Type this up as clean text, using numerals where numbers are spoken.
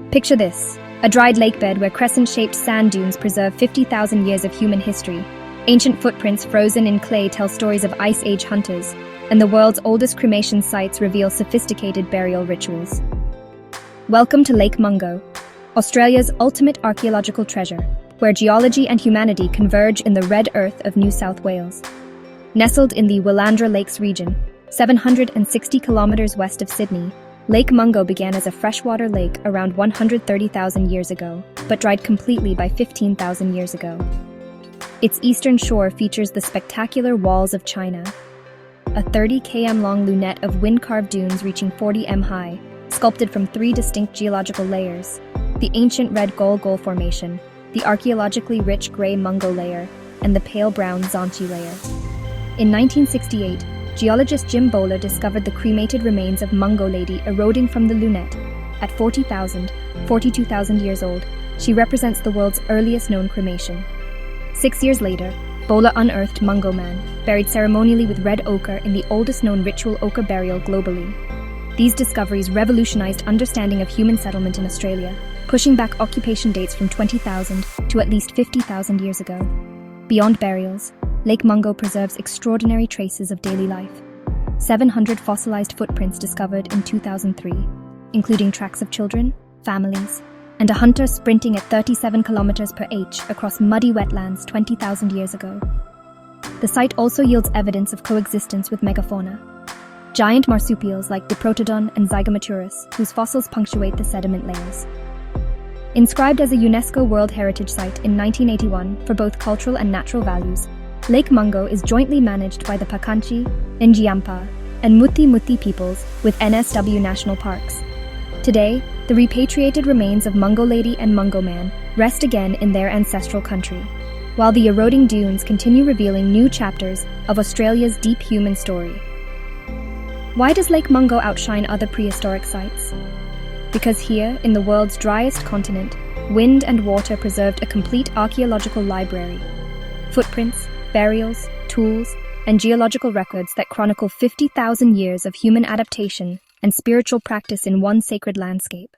Picture this, a dried lakebed where crescent-shaped sand dunes preserve 50,000 years of human history. Ancient footprints frozen in clay tell stories of Ice Age hunters, and the world's oldest cremation sites reveal sophisticated burial rituals. Welcome to Lake Mungo, Australia's ultimate archaeological treasure, where geology and humanity converge in the red earth of New South Wales. Nestled in the Willandra Lakes region, 760 kilometers west of Sydney, Lake Mungo began as a freshwater lake around 130,000 years ago, but dried completely by 15,000 years ago. Its eastern shore features the spectacular Walls of China, a 30 km long lunette of wind-carved dunes reaching 40 m high, sculpted from three distinct geological layers: the ancient red Gol Formation, the archaeologically rich grey Mungo layer, and the pale brown Zante layer. In 1968, geologist Jim Bowler discovered the cremated remains of Mungo Lady eroding from the lunette. At 42,000 years old, she represents the world's earliest known cremation. 6 years later, Bowler unearthed Mungo Man, buried ceremonially with red ochre in the oldest known ritual ochre burial globally. These discoveries revolutionized understanding of human settlement in Australia, pushing back occupation dates from 20,000 to at least 50,000 years ago. Beyond burials, Lake Mungo preserves extraordinary traces of daily life. 700 fossilized footprints discovered in 2003, including tracks of children, families, and a hunter sprinting at 37 kilometers per h across muddy wetlands 20,000 years ago. The site also yields evidence of coexistence with megafauna, giant marsupials like Diprotodon and Zygomaturus, whose fossils punctuate the sediment layers. Inscribed as a UNESCO World Heritage Site in 1981 for both cultural and natural values, Lake Mungo is jointly managed by the Pakanchi, Njiampa, and Muti Muti peoples with NSW National Parks. Today, the repatriated remains of Mungo Lady and Mungo Man rest again in their ancestral country, while the eroding dunes continue revealing new chapters of Australia's deep human story. Why does Lake Mungo outshine other prehistoric sites? Because here, in the world's driest continent, wind and water preserved a complete archaeological library. Footprints, burials, tools, and geological records that chronicle 50,000 years of human adaptation and spiritual practice in one sacred landscape.